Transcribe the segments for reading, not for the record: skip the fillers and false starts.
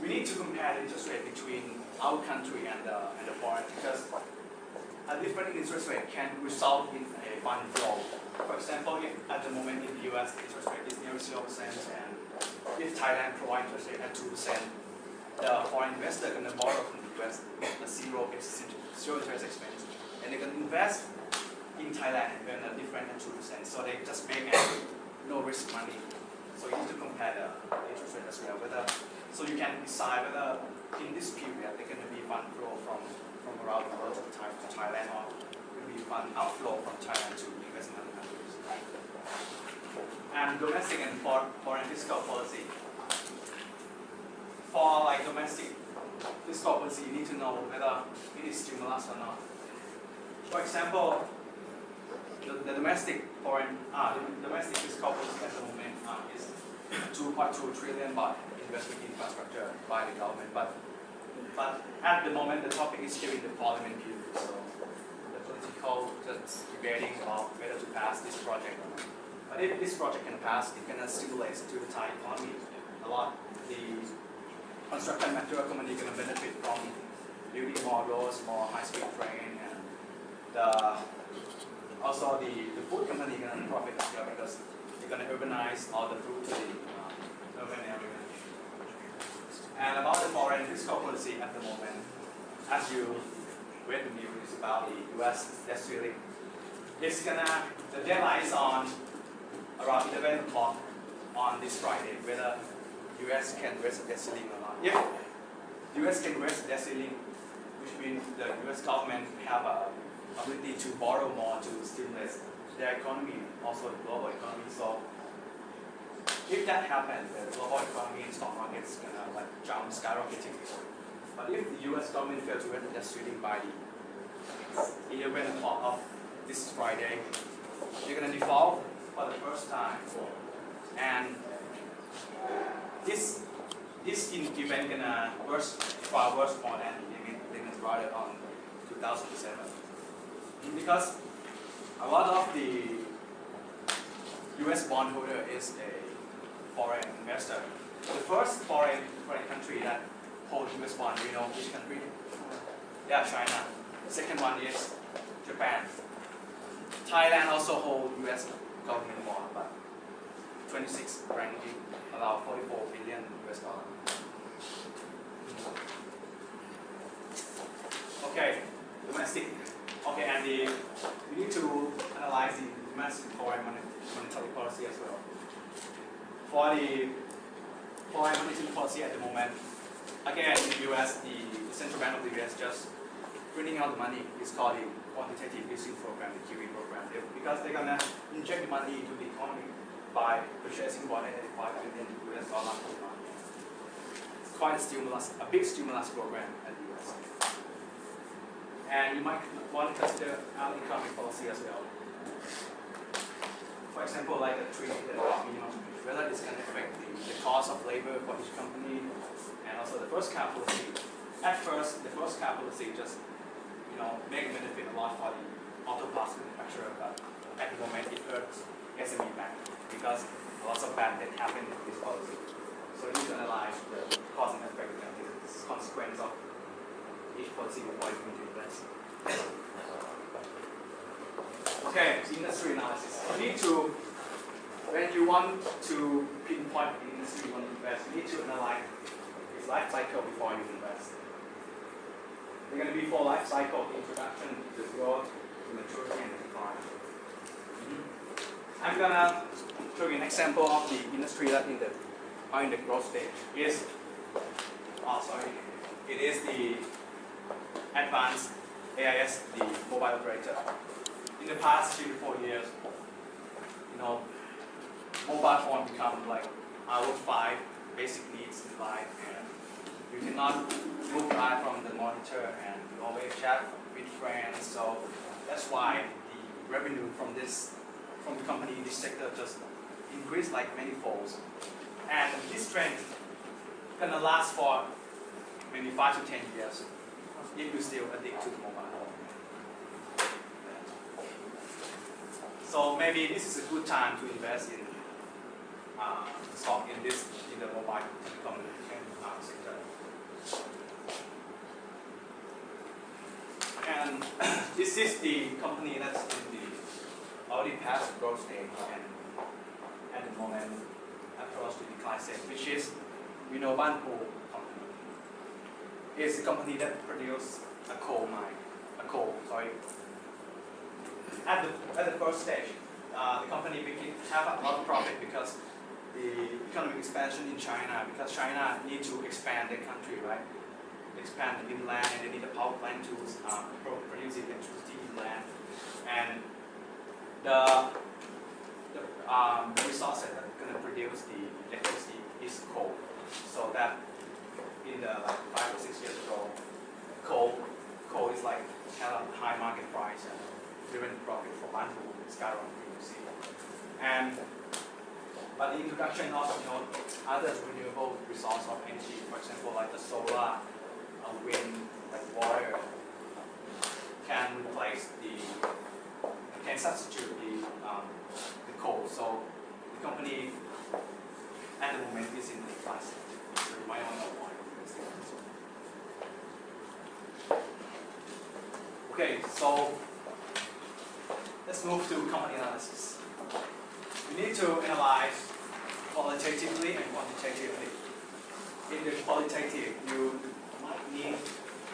we need to compare the interest rate between our country and the foreign, because a different interest rate can result in a fund flow. For example, if at the moment in the US the interest rate is near 0%, and if Thailand provides interest rate at 2%, the foreign investor is going to borrow from the US at zero interest expense, and they're going to invest in Thailand and earn a difference at 2%. So they just make no risk money. So you need to compare the interest rate as well. So you can decide whether in this period there going to be fund flow from around the world to Thailand, or will be fund outflow from Thailand to invest in other countries. And domestic and foreign fiscal policy. For like domestic fiscal policy, you need to know whether it is stimulus or not. For example, the domestic fiscal policy at the moment is 2.2 trillion baht invested in infrastructure by the government, but at the moment the topic is still in the parliament period, so the political just debating about whether to pass this project or not. But if this project can pass, it can stimulate to the Thai economy a lot. The construction material company is going to benefit from building more roads, more high-speed train, and also the food company is going to profit as well, because they're going to urbanize all the food to the urban area. And about the foreign fiscal policy at the moment, as you read the news about the US debt ceiling, the deadline is on around 11 o'clock on this Friday, whether US can raise the debt ceiling or not. If US can raise the debt ceiling, which means the US government have a ability to borrow more to stimulate their economy, also the global economy. So if that happens, the global economy and stock market is gonna like jump skyrocketing. But if the US government fails to raise the debt ceiling by 11 o'clock of this Friday, they're gonna default for the first time. And this event gonna far worse more than the limit rather on 2007. Because a lot of the US bondholder is a foreign investor. The first foreign country that holds US bond, you know which country? Yeah, China. The second one is Japan. Thailand also holds US government bond, but 26 ranking, about 44 billion US dollars. Okay, domestic. Okay, and we need to analyze the domestic foreign monetary policy as well. For the foreign monetary policy at the moment, again in the US, the central bank of the US just printing out the money. It's called the quantitative easing program, the QE program, because they're gonna inject money into the economy by purchasing $185 billion US dollars per month. It's quite a big stimulus program at the US. And you might want to consider our economic policy as well. For example, like a trade minimum, whether this can affect the cost of labor for each company, and also the first car policy. At first, the first car policy just make benefit a lot for the auto parts manufacturer, but at the moment it hurts SME bank because lots of bad that happen in this policy. So you need to analyze the cause and effect and the consequence of each policy before you can invest. Okay, industry analysis. You need to, when you want to pinpoint the industry you want to invest, you need to analyze its life cycle before you invest. They're going to be 4 life cycle: introduction, the growth, the maturity, and the decline. I'm going to show you an example of the industry that are in the growth stage. It is the advanced AIS, the mobile operator. In the past 3 to 4 years, mobile phone become like our 5 basic needs in life, and you cannot move away from the monitor and you always chat with friends. So that's why the revenue from the company in this sector just increased like many folds. And this trend is gonna last for maybe 5 to 10 years if you still addict to the mobile phone. So maybe this is a good time to invest in stock in the mobile communication sector. And this is the company that's in the already past growth stage and at the moment approach to decline stage, which is Banpo company. It's a company that produces a coal. At the first stage, the company have a lot of profit because the economic expansion in China, because China need to expand their country, right? Expand the inland, and they need a power plant to produce electricity inland, and the resources that are going to produce the electricity is coal. So that in the 5 or 6 years ago, coal is like had a high market price and driven profit for Banpo skyrocketing, you see. But the introduction of other renewable resource of energy, for example, like the solar, wind, like water, can substitute the coal. So the company at the moment is in the class. So you might want to know why. Okay, so let's move to company analysis. You need to analyze qualitatively and quantitatively. In the qualitative, you might need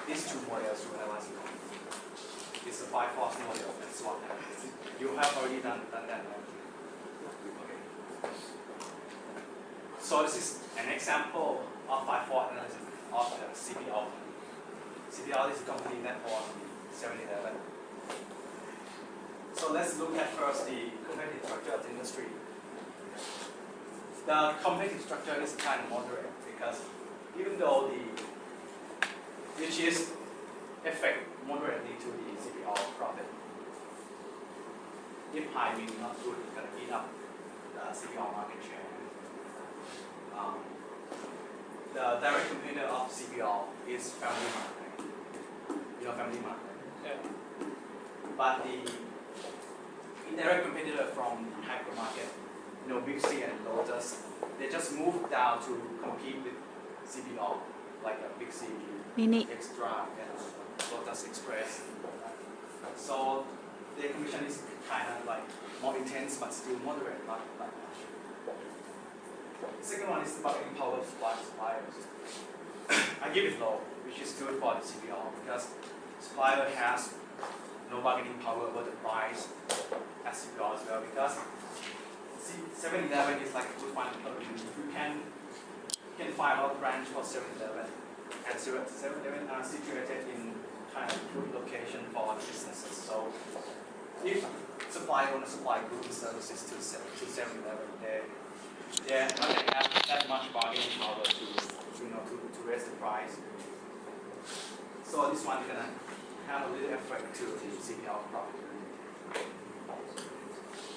these two models to analyze the company. It's the 5 force model and SWOT analysis. You have already done that. Okay. So this is an example of 5 force analysis of the CPO. CPO is a company that bought 7-Eleven. So let's look at first the competitive structure of the industry. The competitive structure is kind of moderate because even though which is affect moderately to the CPO profit. If high means not good, it's going to eat up the CPO market share. The direct competitor of CPO is Family Mart. Family Mart. Yeah. But the indirect competitor from hypermarket, Big C and Lotus, they just moved down to compete with CPO, like a Big C, Mini Extra, and Lotus Express. So the competition is kind of like more intense, but still moderate, not that much. The second one is the bargaining power of suppliers. I give it low, which is good for the CPO because supplier has no bargaining power over the price as CPO as well, because 7-Eleven is like a good one. You can find a lot of branch for 7-Eleven, and 7-Eleven are situated in kind of good location for businesses. So if supplier want to supply goods and services to 7-Eleven, they're not going to have that much bargaining power to raise the price. So this one is going to have a little effect to the CPO profitability.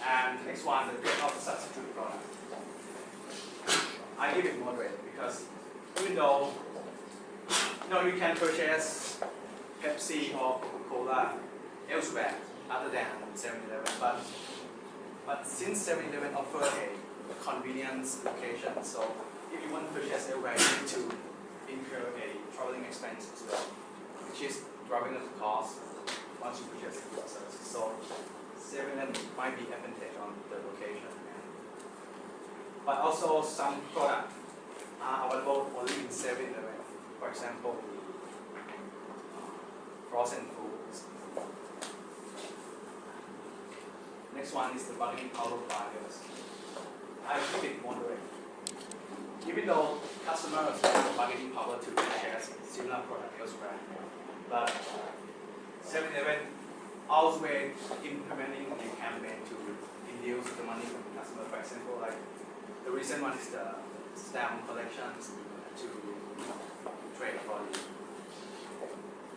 And next one, the grade of substitute product. I give it moderate because even though you can purchase Pepsi or Coca-Cola elsewhere other than 7-Eleven, but since 7-Eleven offer a convenience location, so if you want to purchase elsewhere, you need to incur a traveling expense as well, which is driving up the cost once you purchase the services. So 7-Eleven might be advantage on the location. But also some products are available only in 7-Eleven. For example, frozen foods. Next one is the bargaining power of buyers. I give it moderate. Even though customers have bargaining power to purchase similar product elsewhere, but 7-Eleven always implementing a campaign to induce the money from the customer. For example, like the recent one is the stamp collections to trade for the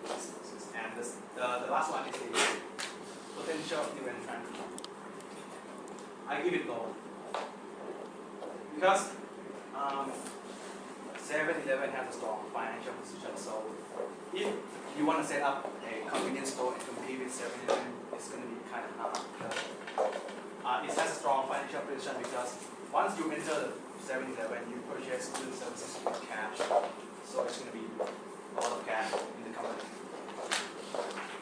businesses. And the last one is the potential new entrant. I give it low because 7-Eleven has a strong financial position. So if you want to set up a convenience store and compete with 7-Eleven, it's going to be kind of hard. it has a strong financial position because once you enter the 7-Eleven, you purchase goods and services with cash. So it's going to be a lot of cash in the company.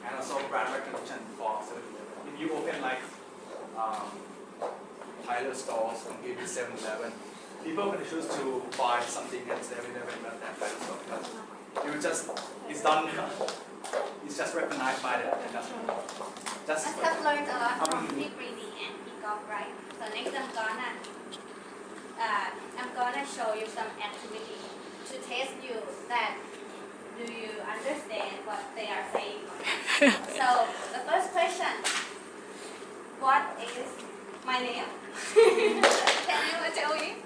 And also brand recognition for 7-Eleven. If you open like Thailand stores compared with 7-Eleven, people can choose to buy something at 7-Eleven at that kind of store because it's done, it's just recognized by the industry. I have learned a lot from Securities and Ecop, right? So next I'm gonna show you some activity to test you that do you understand what they are saying. So the first question, what is my name? Can you tell me?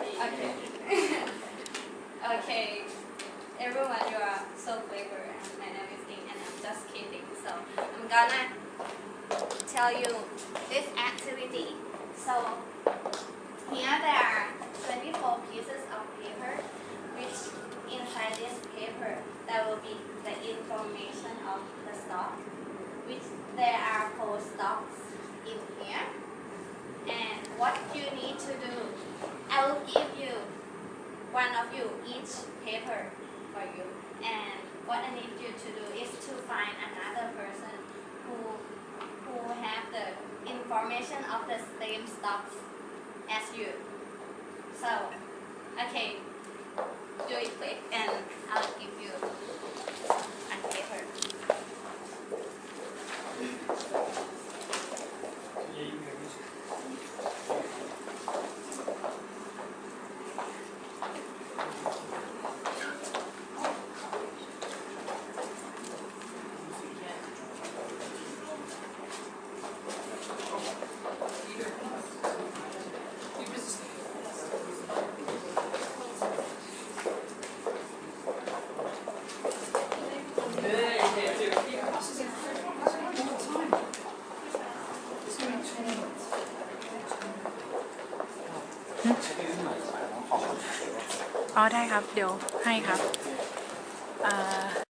Okay. Okay. Everyone, you are so clever. My name is Ding and I'm just kidding. So I'm gonna tell you this activity. So here there are 24 pieces of paper, which inside this paper there will be the information of the stock, which there are 4 stocks in here. And what you need to do, I will give you one of you each paper for you. And what I need you to do is to find another person who have the information of the same stocks as you. So, okay, do it quick and I'll give you a paper.อ๋อได้ครับเดี๋ยวให้ครับ